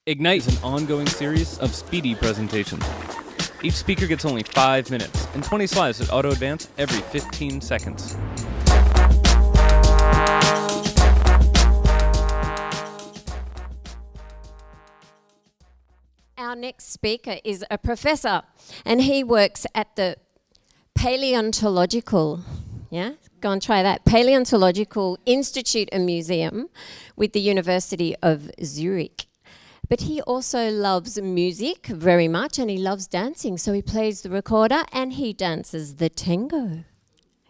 Ignite is an ongoing series of speedy presentations. Each speaker gets only 5 minutes and 20 slides that auto-advance every 15 seconds. Our next speaker is a professor, and he works at the Paleontological, go and try that, Paleontological Institute and Museum with the University of Zurich. But he also loves music very much, and he loves dancing, so he plays the recorder and he dances the tango.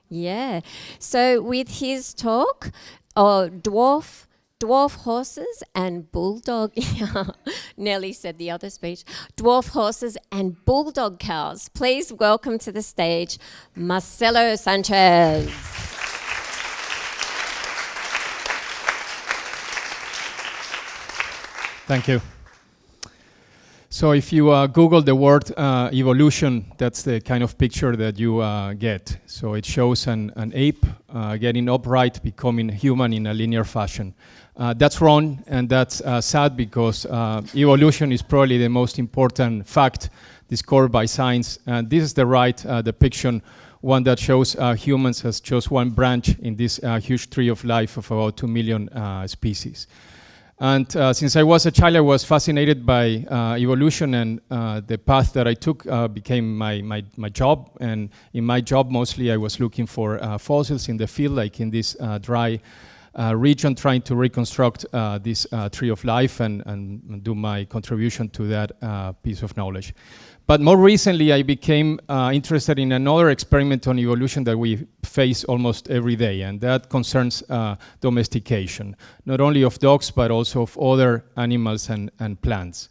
Yeah, so with his talk, Dwarf horses and Bulldog, Nelly said the other speech, Dwarf horses and Bulldog cows. Please welcome to the stage, Marcelo Sánchez. Thank you. So if you Google the word evolution, that's the kind of picture that you get. So it shows an ape getting upright, becoming human in a linear fashion. That's wrong, and that's sad, because evolution is probably the most important fact discovered by science. And this is the right depiction, one that shows humans as just one branch in this huge tree of life of about 2 million species. And since I was a child, I was fascinated by evolution, and the path that I took became my job. And in my job, mostly I was looking for fossils in the field, like in this dry region, trying to reconstruct this tree of life and do my contribution to that piece of knowledge. But more recently, I became interested in another experiment on evolution that we face almost every day, and that concerns domestication, not only of dogs, but also of other animals and plants.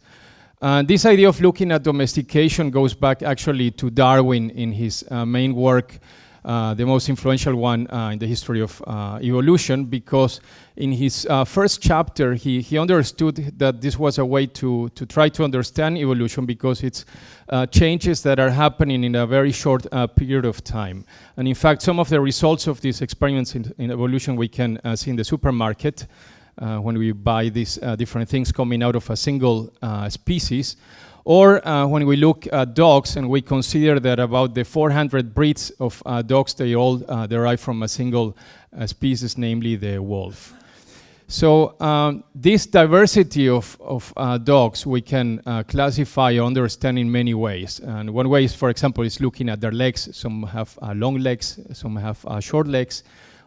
This idea of looking at domestication goes back actually to Darwin in his main work, the most influential one in the history of evolution, because in his first chapter, he understood that this was a way to try to understand evolution, because it's changes that are happening in a very short period of time. And in fact, some of the results of these experiments in evolution we can see in the supermarket when we buy these different things coming out of a single species. Or when we look at dogs and we consider that about the 400 breeds of dogs, they all derive from a single species, namely the wolf. So this diversity of dogs we can classify or understand in many ways. And one way is, for example, is looking at their legs. Some have long legs, some have short legs,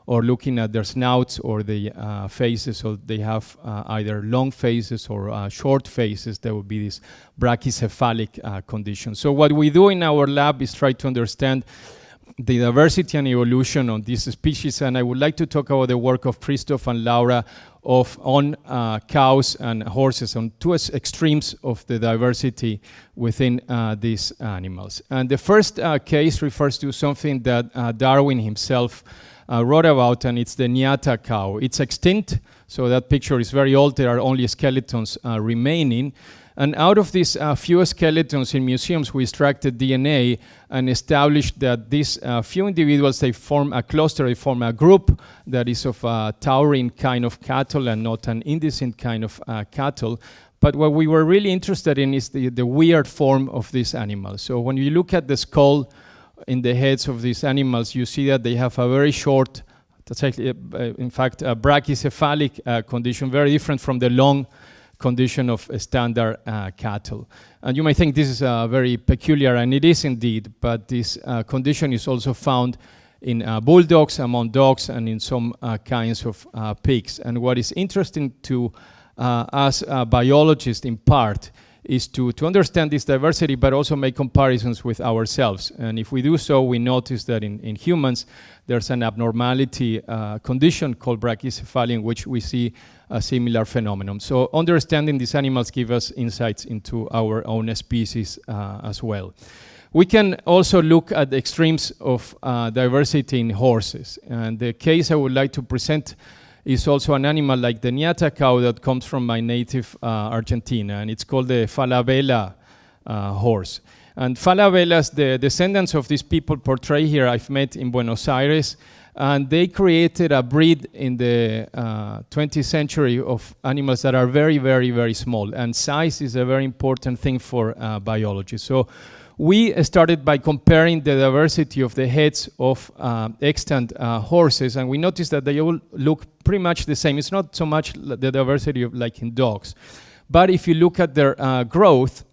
or looking at their snouts or the faces. So they have either long faces or short faces. That would be this brachycephalic condition. So what we do in our lab is try to understand the diversity and evolution of these species, and I would like to talk about the work of Christoph and Laura on cows and horses, on two extremes of the diversity within these animals. And the first case refers to something that Darwin himself wrote about, and it's the Nyata cow. It's extinct, so that picture is very old. There are only skeletons remaining. And out of these few skeletons in museums, we extracted DNA and established that these few individuals, they form a cluster, they form a group that is of a taurine kind of cattle and not an indecent kind of cattle. But what we were really interested in is the weird form of these animals. So when you look at the skull in the heads of these animals, you see that they have a very short, that's actually, in fact, a brachycephalic condition, very different from the long condition of standard cattle. And you may think this is very peculiar, and it is indeed, but this condition is also found in bulldogs, among dogs, and in some kinds of pigs. And what is interesting to us biologists in part is to understand this diversity, but also make comparisons with ourselves. And if we do so, we notice that in humans, there's an abnormality condition called brachycephaly, in which we see a similar phenomenon. So understanding these animals give us insights into our own species as well. We can also look at the extremes of diversity in horses. And the case I would like to present is also an animal like the Nyata cow that comes from my native Argentina, and it's called the Falabella horse. And falabelas, the descendants of these people portrayed here, I've met in Buenos Aires, and they created a breed in the 20th century of animals that are very, very, very small. And size is a very important thing for biology. So we started by comparing the diversity of the heads of extant horses, and we noticed that they all look pretty much the same. It's not so much the diversity of like in dogs. But if you look at their growth,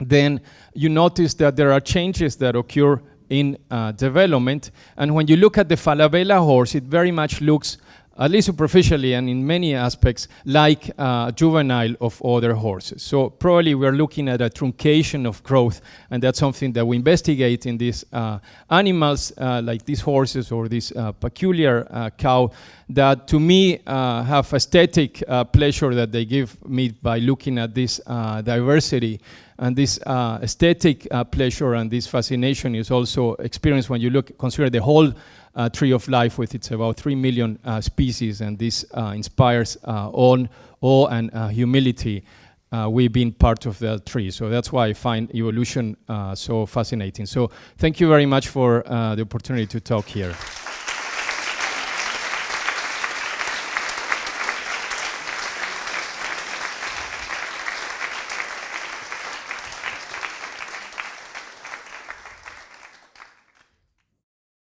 then you notice that there are changes that occur in development. And when you look at the falabella horse, it very much looks, at least superficially and in many aspects, like a juvenile of other horses. So probably we're looking at a truncation of growth, and that's something that we investigate in these animals, like these horses or this peculiar cow, that to me have aesthetic pleasure that they give me by looking at this diversity. And this aesthetic pleasure and this fascination is also experienced when you consider the whole tree of life, with its about 3 million species, and this inspires awe and humility. We've been part of the tree, so that's why I find evolution so fascinating. So thank you very much for the opportunity to talk here.